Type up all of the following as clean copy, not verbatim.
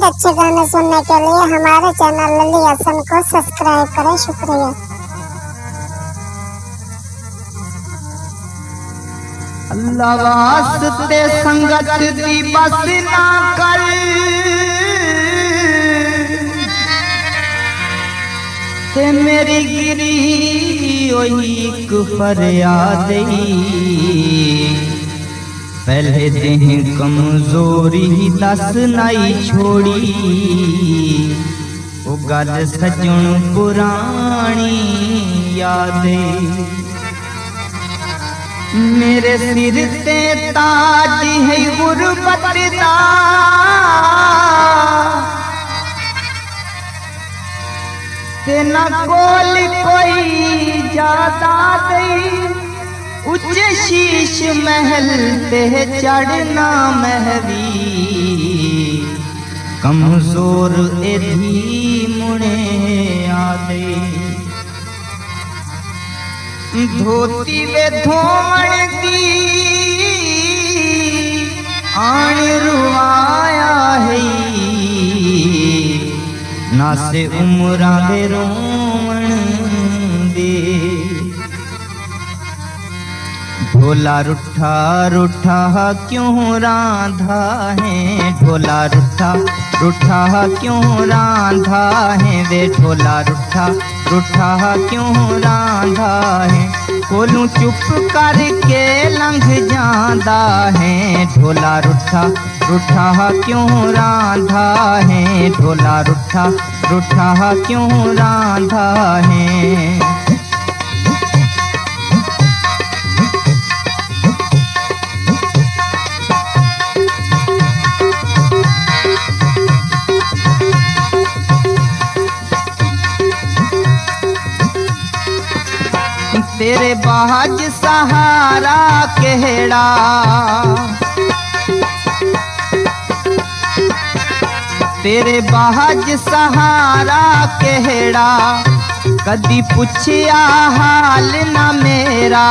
मजीद अच्छे गाने सुनने के लिए हमारे चैनल लली हसन को सब्सक्राइब करें। शुक्रिया। अल्लाह वास्ते संगत दी बस ना कर, ते मेरी गिरी ओही एक फरियाद, पहले देह कमजोरी दस नाई छोड़ी, वो गल सजन पुरानी याद। मेरे सिर ते ताज है गुरबत दा, ते ना कोल कोई ज्यादा दई, उच्चे शीश महल पे चढ़ना महवी, कमजोर एधी मुने आदे। धोती वे धोवण दी आण रुआया है, ना से उमरा दे रोवण दे। ढोला रुठा रुठा क्यों रांधा है, ढोला रुठा रुठा क्यों रांधा है, वे ढोला रुठा रुठा क्यों रांधा है। कोलू चुप करके लंघ जांदा है, ढोला रुठा रुठा क्यों रांधा है, ढोला रुठा रुठा क्यों रांधा है। तेरे बाज सहारा केड़ा, तेरे बाज सहारा केड़ा, कदी पुछया हाल ना मेरा,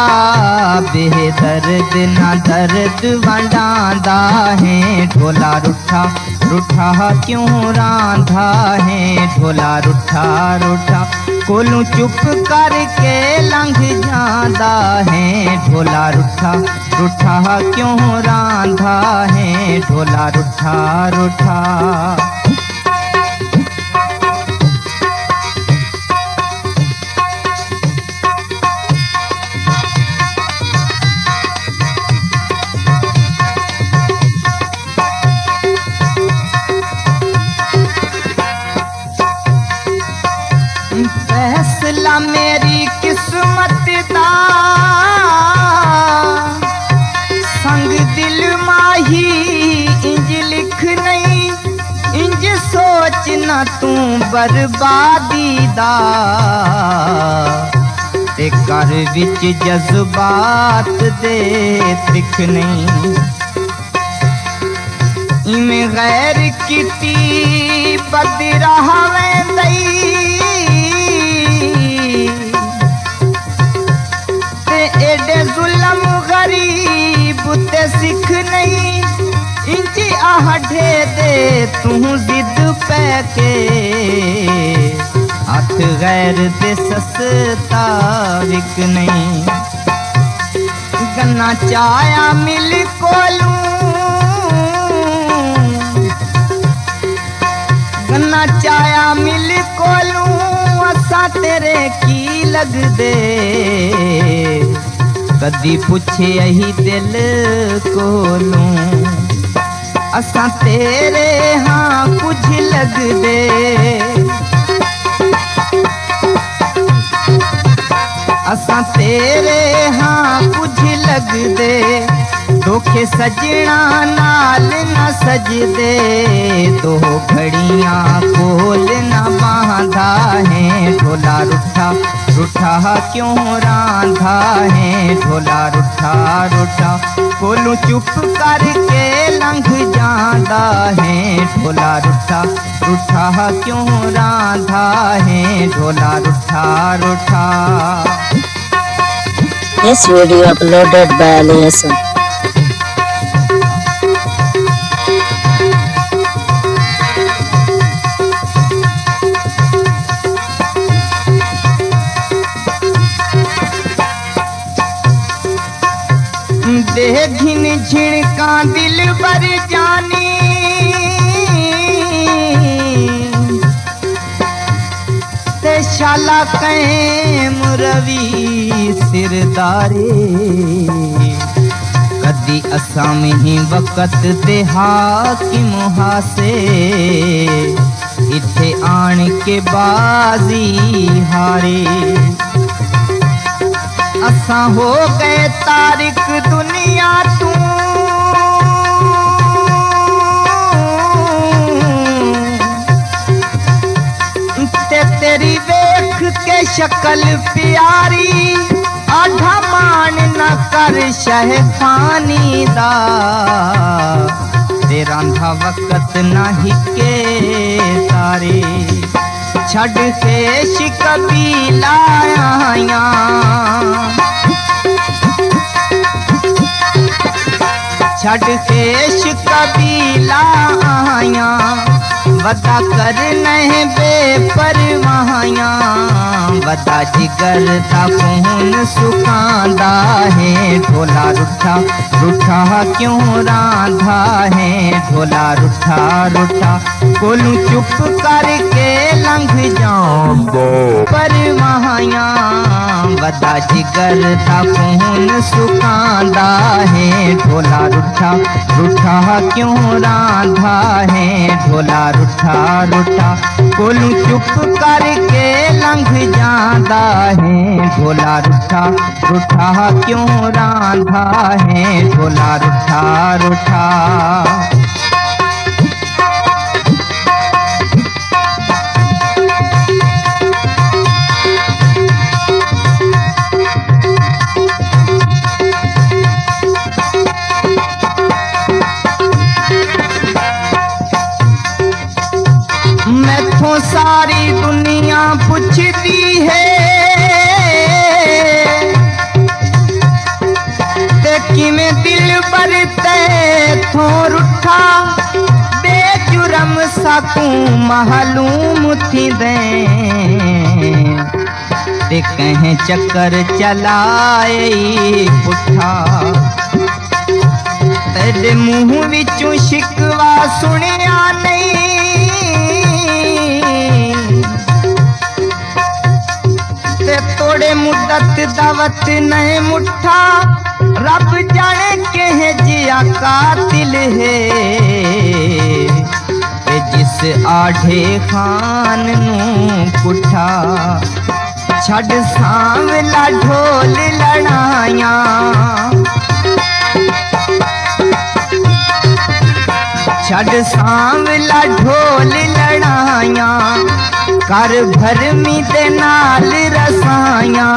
बेदर्द ना दर्द वंडांदा है। ढोला रुठा रुठा क्यों रांधा है, ढोला रुठा रुठा कोलू चुप करके लंघ जांदा है। ढोला रुठा रुठा क्यों रांधा है, ढोला रुठा रुठा। फैसला मेरी किस्मत दा, संग दिल माही इंज लिख नहीं, इंज सोच ना तू बर्बादी दा, ते घर विच जज्बात दे दिख नहीं। इमें गैर किती बदराह वेंदई, एडे जुल्म गरीब ते सिख नहीं, इंची आहठे दे तू जिद पैके, हथ गैर दे सस्ता विक नहीं। गन्ना चाया मिल कोलू, गन्ना चाया मिल कोलू, असा तेरे की लग दे, कदी पुछे यही दिल कोलू, असा तेरे हाँ कुछ लग दे, असा तेरे हाँ कुछ लग दे। धोखे सजना नाल न सज दे, दो घड़ियां खोल न बांधा है। ढोला रुठा रुठा क्यों रांधा है, ढोला रुठा रुठा कोलू चुप करके लंघ जांदा है। ढोला रुठा रुठा क्यों रांधा है, ढोला रुठा रुठा। This video uploaded by Ali Hassan. मारे घिन झिणका दिल बर जानी ते शाला कहीं मुरवी सिरदारे कदी असां में ही वक़्त ते हाकिम हासे इथे आन के बाजी हारे असां हो गए तारिक दुनिया तू ते तेरी वेख के शक्ल प्यारी आधा मान न कर शहफानी दा ते रांधा वक़्त नहीं के तारे छड़ खेश कबीला आया छड़ खेश कबीला आया वदा कर नहीं बेपरवाहिया वदा जिगर दा खून सुखांदा है ढोला रुठा रुठा क्यों रांधा है ढोला रुठा रुठा कोलू चुप करके लंघ जाऊं परवाहिया वदा जिगर दा खून सुखांदा है ढोला रुठा रुठा क्यों रांधा है ढोला रुठा रुठा कोलू चुप करके लंघ जांदा है ढोला रुठा रुठा क्यों रांधा है ढोला रुठा रुठा मैथों सारी दुनिया पुछदी है ते किवें दिल बरते थो रुठा बेजुरम साकू मालूम थी दे ते कहें चक्कर चलाए पुठा तेरे मुंह विचों शिकवा सुनिया नहीं तोड़े मुद्दत दावत नहीं मुठा रब जाने के जिया कातिल है जिस आढ़े खान नू पुठा छड़ सांवला ढोल लड़ाया छड़ सांवला ढोल लड़ाया कर भरमी दे नाल रसाया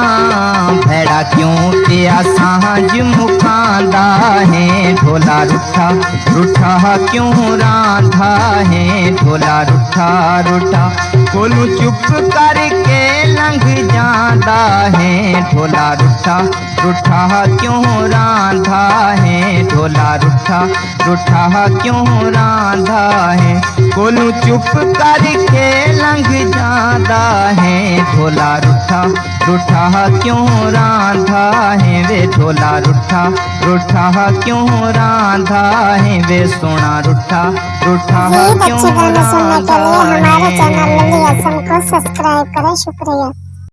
भैड़ा क्यों पिया सांझ मुखांदा है ढोला रुठा रुठा क्यों रांधा है ढोला रुठा रुठा कोलू चुप करके लंघ जांदा है ढोला रुठा रुठा क्यों रांधा है ढोला रुठा रुठा क्यों रांधा है कोलू चुप करके लंघ जांदा है ढोला रुठा रुठा क्यों रांधा है वे ढोला रुठा रुठा क्यों रांधा है वे सोना रुठा रुठा ये क्यों अच्छे गाने सुनने के लिए रांधा हमारे है। चैनल लल्ली असम को सब्सक्राइब करें। शुक्रिया।